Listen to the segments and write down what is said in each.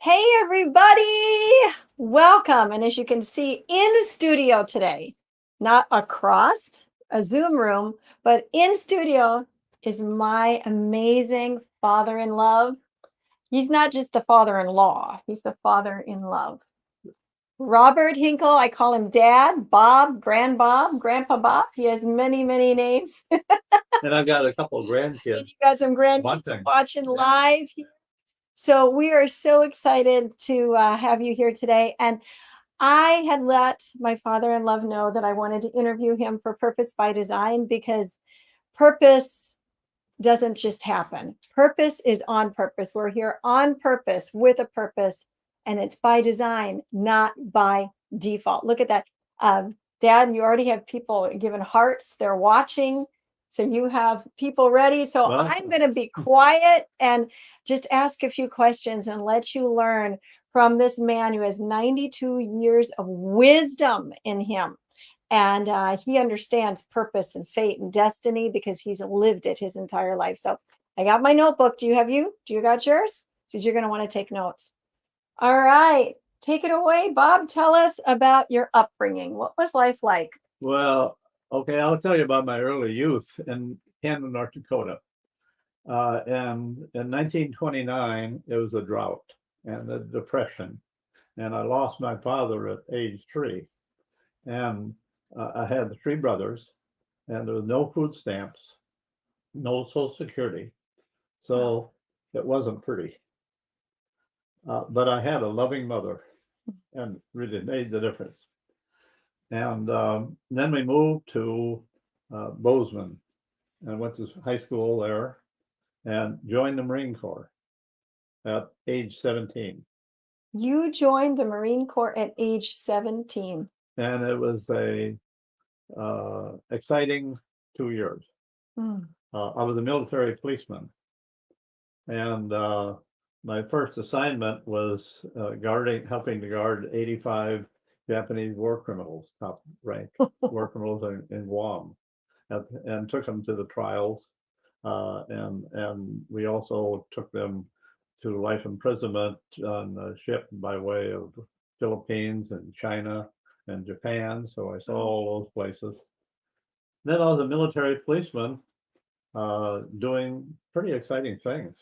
Hey, everybody! Welcome. And as you can see in the studio today, not across a Zoom room, but in studio is my amazing father in love. He's not just the father in law, he's the father in love. Robert Hinkle, I call him Dad, Bob, Grandpa Bob. He has many, many names. And I've got a couple of And grandkids you got some grandkids watching. watching live. So we are so excited to have you here today. And I had let my father-in-law know that I wanted to interview him for Purpose by Design because purpose doesn't just happen. Purpose is on purpose. We're here on purpose with a purpose, and it's by design, not by default. Look at that. Dad, you already have people giving hearts. They're watching. So you have people ready. So Well, I'm going to be quiet and just ask a few questions and let you learn from this man who has 92 years of wisdom in him. And he understands purpose and fate and destiny because he's lived it his entire life. So I got my notebook. Do you got yours? Because you're going to want to take notes. All right. Take it away, Bob. Tell us about your upbringing. What was life like? well, okay, I'll tell you about my early youth in Canada, North Dakota. And in 1929, it was a drought and a depression. And I lost my father at age 3. And I had 3 brothers, and there was no food stamps, no Social Security. So it wasn't pretty. But I had a loving mother, and really made the difference. And then we moved to Bozeman and went to high school there and joined the Marine Corps at age 17. You joined the Marine Corps at age 17. And it was a exciting 2 years. Mm. I was a military policeman, and my first assignment was helping to guard 85 Japanese war criminals, top rank war criminals in Guam, and took them to the trials. And we also took them to life imprisonment on a ship by way of Philippines and China and Japan. So I saw all those places. Then I was a military policeman doing pretty exciting things,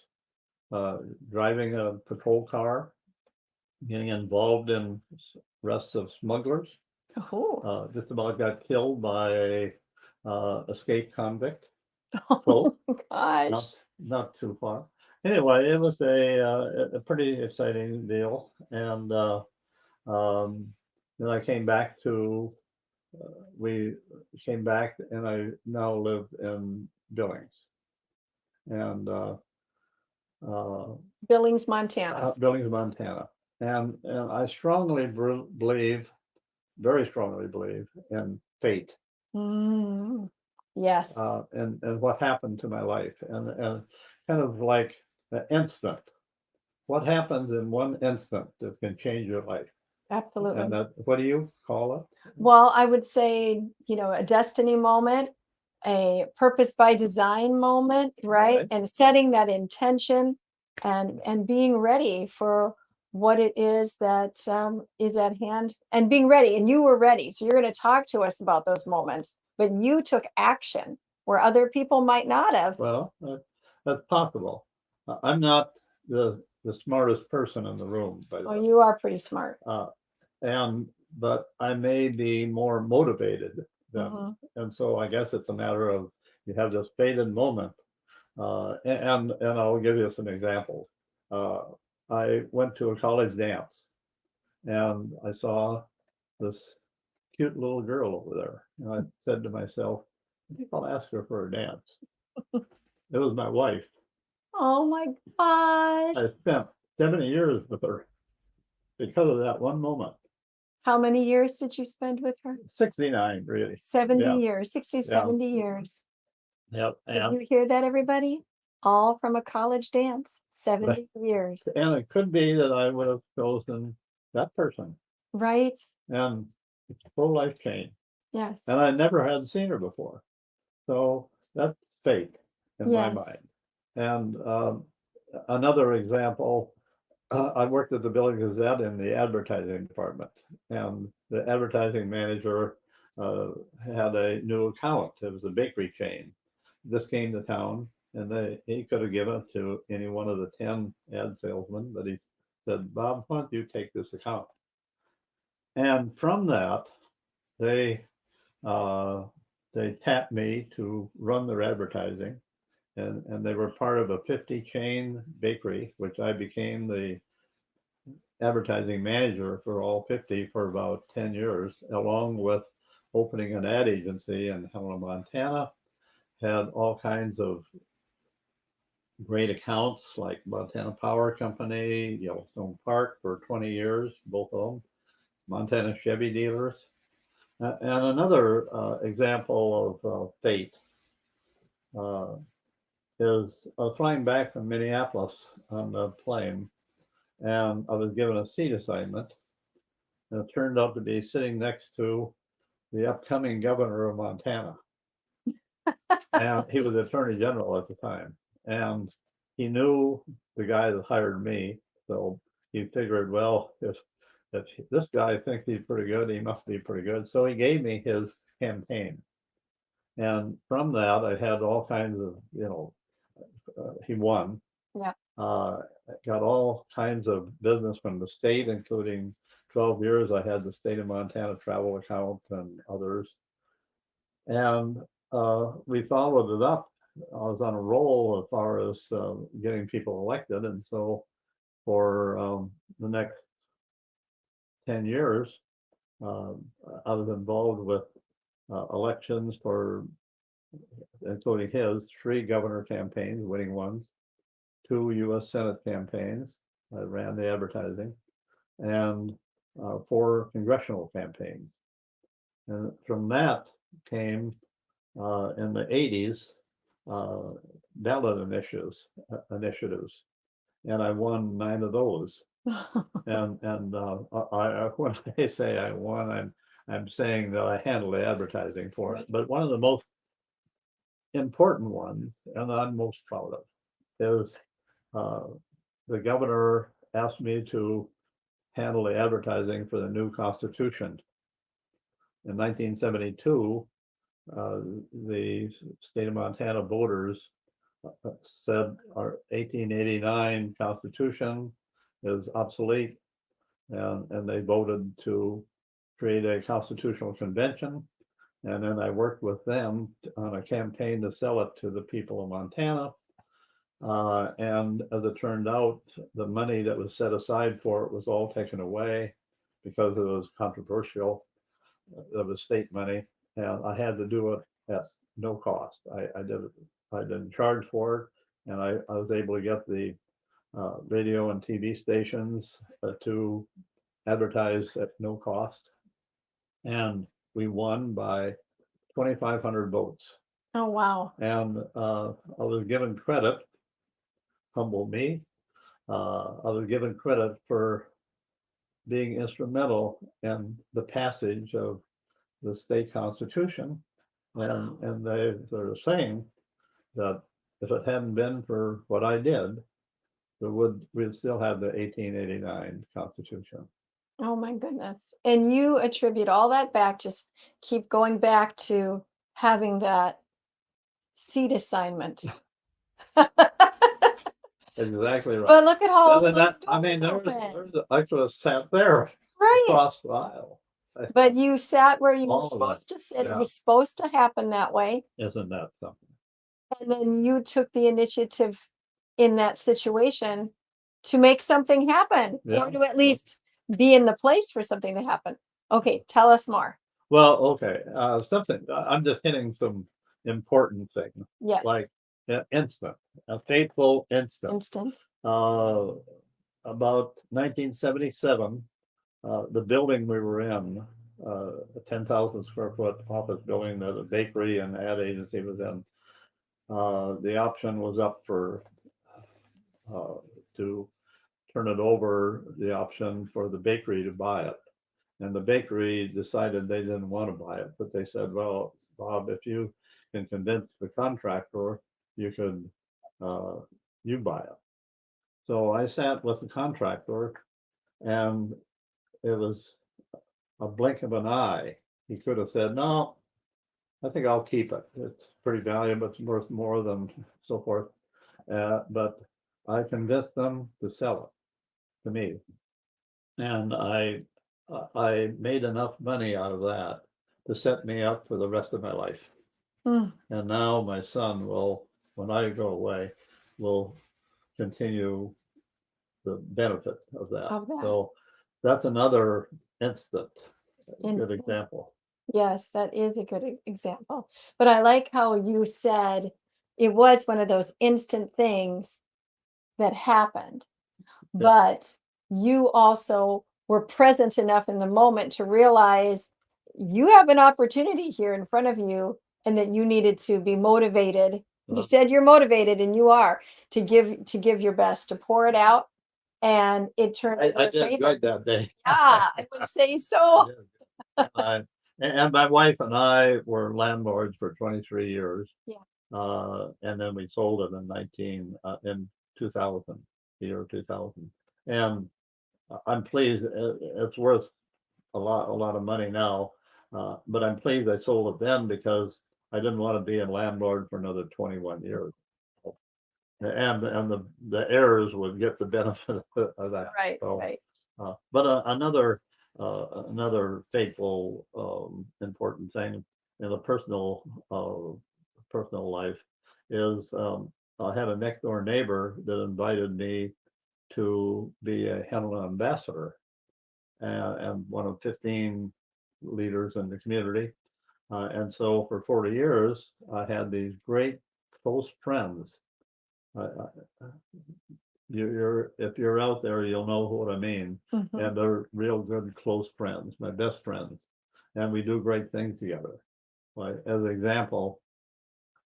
driving a patrol car, getting involved in arrests of smugglers. Oh, Just about got killed by a escaped convict. oh my Not gosh. not too far. Anyway, it was a pretty exciting deal, and um, then I came back to we came back, and I now live in Billings, and Billings, Montana. Billings, Montana, and I strongly believe, very strongly believe in fate, Mm. Yes, and what happened to my life, and kind of like an instant. What happens in one instant that can change your life? And absolutely. that, what do you call it? Well, I would say, a destiny moment, a purpose by design moment, right? Right. And setting that intention and being ready for what it is that is at hand and being ready. And you were ready. So you're going to talk to us about those moments, but you took action where other people might not have. Well, that's possible. I'm not the smartest person in the room, by the Oh, way. you are pretty smart. Uh, and but I may be more motivated than, Mhm. and so I guess it's a matter of you have this fated moment, and I'll give you some examples. Uh, I went to a college dance, and I saw this cute little girl over there, and I said to myself, I think I'll ask her for a dance. It was my wife. Oh my gosh. I spent 70 years with her because of that one moment. How many years did you spend with her? 69, really. 70 Yeah, years, 60, yeah, 70 years. yeah, Did and you hear that, everybody? All from a college dance, right. 70 years, And it could be that I would have chosen that person, right? and full life change. Yes, And I never had seen her before, so that's fate in my yes. mind. And another example, I worked at the Building Gazette in the advertising department, and the advertising manager uh, had a new account. It was a bakery chain. This came to town, and he could have given it to any one of the 10 ad salesmen, but he said, "Bob, why don't you take this account?" And from that, they uh, they tapped me to run their advertising, and they were part of a 50 chain bakery, which I became the advertising manager for all 50 for about 10 years, along with opening an ad agency in Helena, Montana. Had all kinds of great accounts like Montana Power Company, Yellowstone Park for 20 years, both of them, Montana Chevy dealers. And another example of fate uh, is I was flying back from Minneapolis on the plane, and I was given a seat assignment, and it turned out to be sitting next to the upcoming governor of Montana. And he was attorney general at the time. And he knew the guy that hired me. So he figured, well, if this guy thinks he's pretty good, he must be pretty good. So he gave me his campaign. And from that, I had all kinds of, he won. Yeah. Got all kinds of business from the state, including 12 years. I had the state of Montana travel account and others. And we followed it up. I was on a roll as far as getting people elected. And so for the next 10 years, uh, I was involved with elections for, including his, 3 governor campaigns, winning ones, 2 US Senate campaigns. I ran the advertising, and 4 congressional campaigns. And from that came in the 80s uh, ballot initiatives, and I won 9 of those. And when I say I won, I'm saying that I handled the advertising for it. But one of the most important ones, and I'm most proud of, is uh, the governor asked me to handle the advertising for the new Constitution. In 1972, the state of Montana voters said our 1889 Constitution is obsolete, and they voted to create a constitutional convention. And then I worked with them on a campaign to sell it to the people of Montana. And as it turned out, the money that was set aside for it was all taken away because it was controversial. It was state money, and I had to do it at no cost. I didn't charge for it, and I was able to get the radio and TV stations to advertise at no cost, and we won by 2,500 votes. Oh, wow. And I was given credit, humble me. I was given credit for being instrumental in the passage of the state constitution, and they're saying that if it hadn't been for what I did, we'd still have the 1889 Constitution. Oh my goodness. And you attribute all that back, just keep going back to having that seat assignment. Exactly right. But look at how all Other than those that, I mean, doors open. I could have sat there Right. across the aisle. But you sat where you were All of that, supposed to sit. It yeah. was supposed to happen that way. Isn't that something? And then you took the initiative in that situation to make something happen, or Yeah. to at least be in the place for something to happen. Okay, tell us more. Well, okay, I'm just hitting some important things, Yes. like instant, a fateful instant. Instant. About 1977, the building we were in, a 10,000 square foot office building that the bakery and ad agency was in, the option was up for to turn it over, the option for the bakery to buy it. And the bakery decided they didn't want to buy it, but they said, well, Bob, if you can convince the contractor, you could, you buy it. So I sat with the contractor, and it was a blink of an eye. He could have said, no, I think I'll keep it. It's pretty valuable. It's worth more than so forth. But I convinced them to sell it to me. And I made enough money out of that to set me up for the rest of my life. Mm, And now my son will, when I go away, will continue the benefit of that. of that. So that's another instant, And good example. yes, that is a good example. But I like how you said it was one of those instant things that happened, Yeah, but you also were present enough in the moment to realize you have an opportunity here in front of you and that you needed to be motivated. You well, said you're motivated and you are to give your best, to pour it out, and it turned in I your did favor. good that day. Yeah, I would say I so. did. And my wife and I were landlords for 23 years. Yeah. And then we sold it in 2000, the year 2000. And I'm pleased. It's worth a lot of money now. But I'm pleased I sold it then because I didn't want to be a landlord for another 21 years. And the heirs would get the benefit of that. Right, So, right. but another fateful, important thing in a personal life is, I had a next door neighbor that invited me to be a Helena ambassador, and one of 15 leaders in the community. And so for 40 years, I had these great close friends. You're if you're out there, you'll know what I mean. Mhm. And they're real good close friends, my best friends, and we do great things together. Like as an example,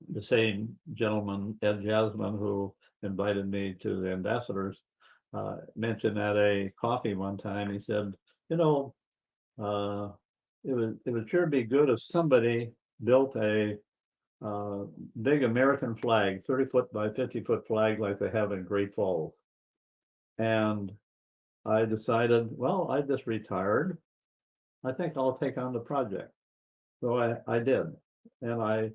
the same gentleman, Ed Jasmine, who invited me to the ambassadors, mentioned at a coffee one time. He said, "You know, uh, it would sure be good if somebody built a big American flag, 30-foot by 50-foot flag like they have in Great Falls." And I decided, well, I just retired. I think I'll take on the project. So I did. And I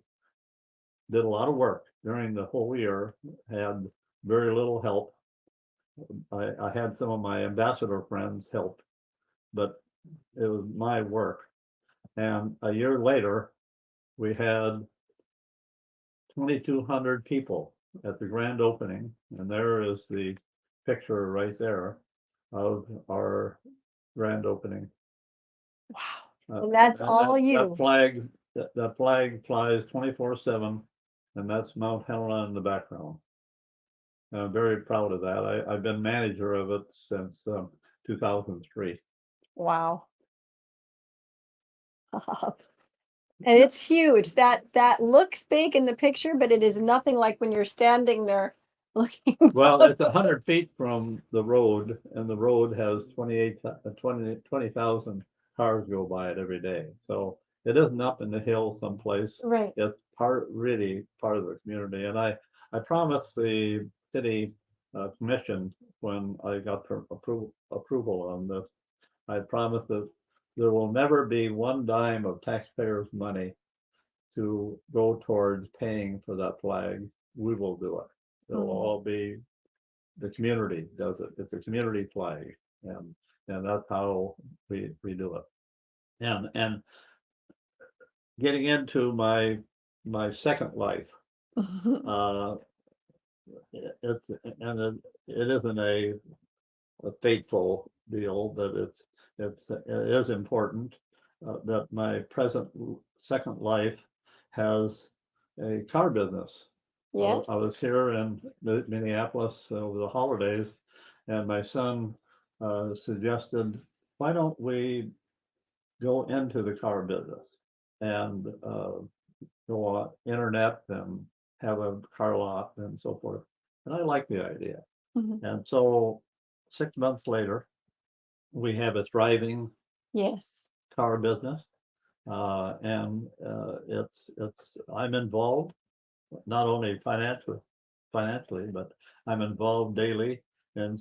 did a lot of work during the whole year, had very little help. I had some of my ambassador friends help, but it was my work. And a year later, we had 2,200 people at the grand opening. And there is the picture right there of our grand opening. Wow. And that's And all that you. flag, that flag flies 24/7, and that's Mount Helena in the background. And I'm very proud of that. I've been manager of it since 2003. Wow. And it's huge. That looks big in the picture, but it is nothing like when you're standing there looking Well, up. it's 100 feet from the road, and the road has 20,000 cars go by it every day. So it isn't up in the hill someplace. Right. It's really part of the community. And I promised the city commission when I got approval on this, I promised that there will never be one dime of taxpayers' money to go towards paying for that flag. We will do it. It'll Mm. all be the community does it. It's a community flag, and that's how we do it. And getting into my second life, uh, it's and it isn't a fateful deal, but it is important that my present second life has a car business. Yes. I was here in Minneapolis over the holidays, and my son suggested, why don't we go into the car business and go on internet and have a car lot and so forth. And I like the idea. Mhm. And so 6 months later, we have a thriving Yes. car business, and it's I'm involved not only financially, but I'm involved daily and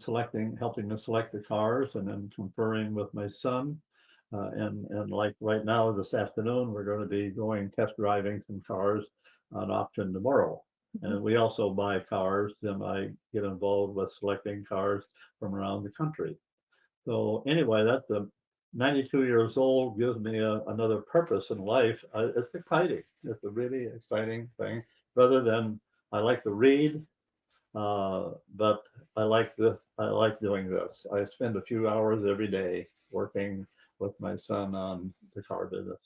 helping to select the cars, and then conferring with my son. And like right now, this afternoon, we're going to be going test driving some cars on auction tomorrow. And we also buy cars, and I get involved with selecting cars from around the country. So anyway, that's 92 years old, gives me another purpose in life. It's exciting. It's a really exciting thing. Rather than I like to read, but I like doing this. I spend a few hours every day working with my son on the car business.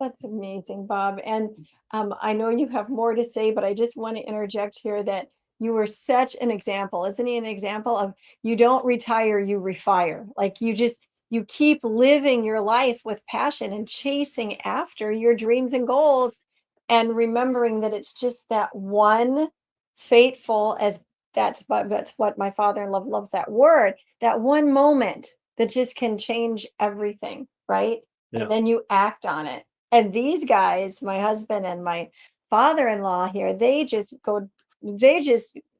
That's amazing, Bob. And I know you have more to say, but I just want to interject here that you were such an example. Isn't he an example of you don't retire, you refire? Like you keep living your life with passion and chasing after your dreams and goals and remembering that it's just that one fateful as that's what my father-in-law loves that word, that one moment that just can change everything, right? Yeah. And then you act on it. And these guys, my husband and my father-in-law here, they just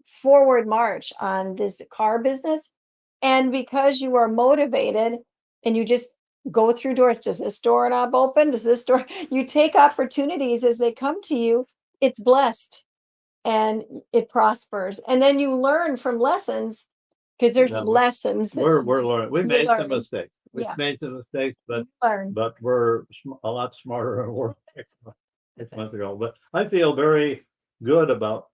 forward march on this car business. And because you are motivated and you just go through doors, does this door not open? Does this door? You take opportunities as they come to you. It's blessed and it prospers. And then you learn from lessons because there's Yeah, lessons that we're learning. We you made some learn. mistakes. We've Yeah, made some mistakes, you learn. but we're a lot smarter than we were 6 months ago. But I feel very good about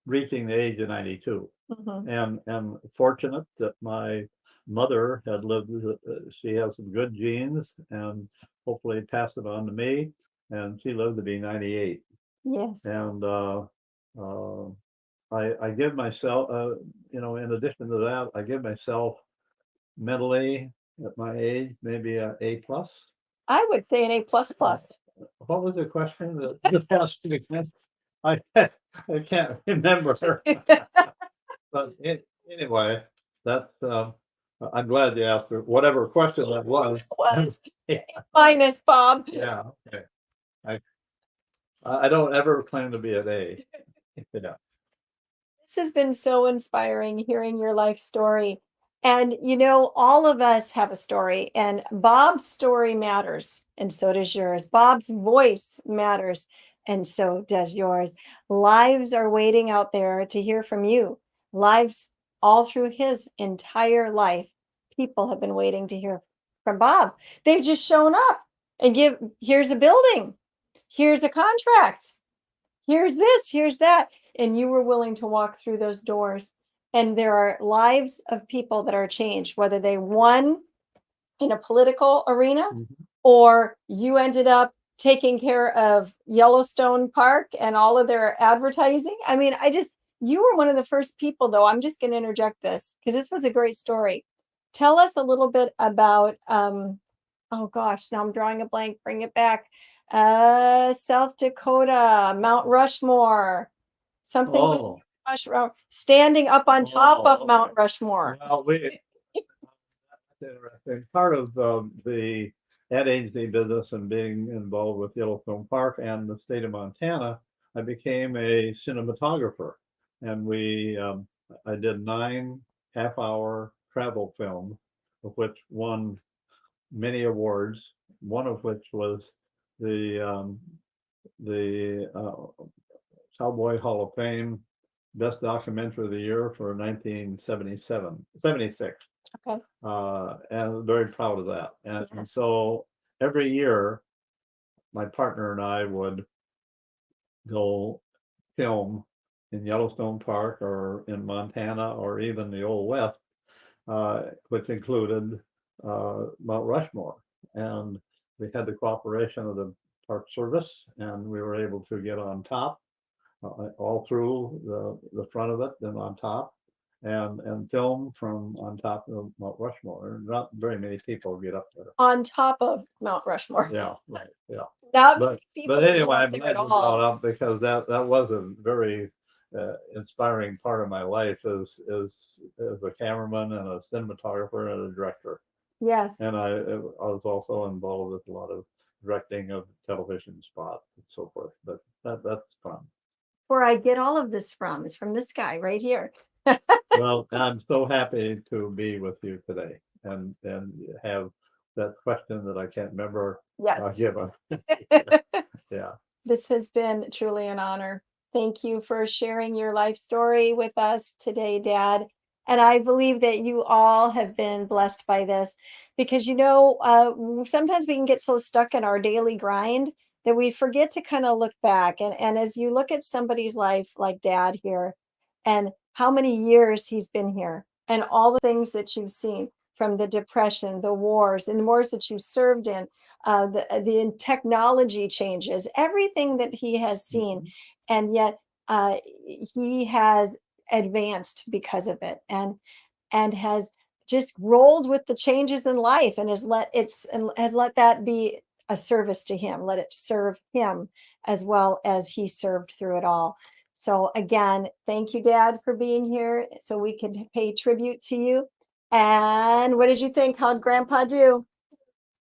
reaching the age of 92, Mhm. and fortunate that my mother had lived. She has some good genes, and hopefully passed it on to me. And she lived to be 98. Yes. And uh, I give myself, in addition to that, I give myself mentally at my age, maybe a A plus. I would say an A plus plus. What was the question that you asked me again? I can't remember, but anyway, that's, I'm glad you asked her, whatever question that was. Was Yeah, minus Bob. yeah, okay. I, I don't ever claim to be an A. Yeah. This has been so inspiring hearing your life story. And all of us have a story, and Bob's story matters, and so does yours. Bob's voice matters, and so does yours. Lives are waiting out there to hear from you. Lives all through his entire life. People have been waiting to hear from Bob. They've just shown up and here's a building, here's a contract, here's this, here's that. And you were willing to walk through those doors. And there are lives of people that are changed, whether they won in a political arena Mhm. or you ended up taking care of Yellowstone Park and all of their advertising. I mean, you were one of the first people, though. I'm just going to interject this because this was a great story. Tell us a little bit about, oh gosh, now I'm drawing a blank. Bring it back. South Dakota, Mount Rushmore, something with Oh, Rushmore, standing up on top of okay. Mount Rushmore. Well, that's interesting. Part of the ad agency business and being involved with Yellowstone Park and the state of Montana, I became a cinematographer, and I did 9 half-hour travel films, of which won many awards. One of which was the Cowboy Hall of Fame Best Documentary of the Year for 1976. Okay. And I'm very proud of that. And Yes. so every year, my partner and I would go film in Yellowstone Park or in Montana or even the Old West, which included Mount Rushmore. And we had the cooperation of the Park Service, and we were able to get on top all through the front of it and on top, and film from on top of Mount Rushmore. Not very many people get up there. On top of Mount Rushmore. Yeah, right. Yeah. Not But people but that get anyway, up I'm there glad at you brought all. up, because that was a very inspiring part of my life as a cameraman and a cinematographer and a director. Yes. And I was also involved with a lot of directing of television spots and so forth. But that's fun. Where I get all of this from is from this guy right here. Well, I'm so happy to be with you today and have that question that I can't remember Yes. given. Yeah. This has been truly an honor. Thank you for sharing your life story with us today, Dad. And I believe that you all have been blessed by this because, sometimes we can get so stuck in our daily grind that we forget to kind of look back. And as you look at somebody's life like Dad here and how many years he's been here and all the things that you've seen from the depression, the wars, and wars that you served in, the technology changes, everything that he has seen, Mhm. and yet he has advanced because of it, and has just rolled with the changes in life, and has let that be a service to him. Let it serve him as well as he served through it all. So again, thank you, Dad, for being here, so we could pay tribute to you. And what did you think? How'd Grandpa do?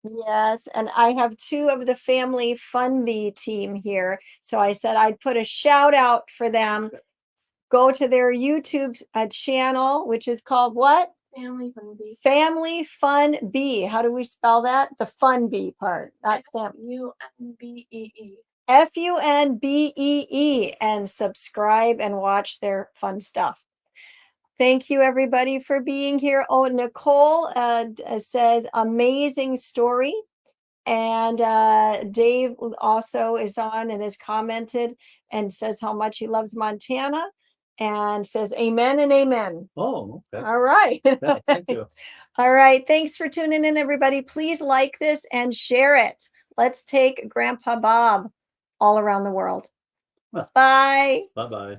Yes, and I have two of the family Fun Bee team here. So I said I'd put a shout out for them. Go to their YouTube channel, which is called what? Family Fun Bee. Family Fun Bee. How do we spell that? The Fun Bee part, not fam. Funbee. Funbee, and subscribe and watch their fun stuff. Thank you, everybody, for being here. Oh, Nicole says, amazing story. And Dave also is on and has commented and says how much he loves Montana and says amen and amen. Oh, okay. All right. Yeah, thank you. All right. Thanks for tuning in, everybody. Please like this and share it. Let's take Grandpa Bob all around the world. Bye. Bye-bye.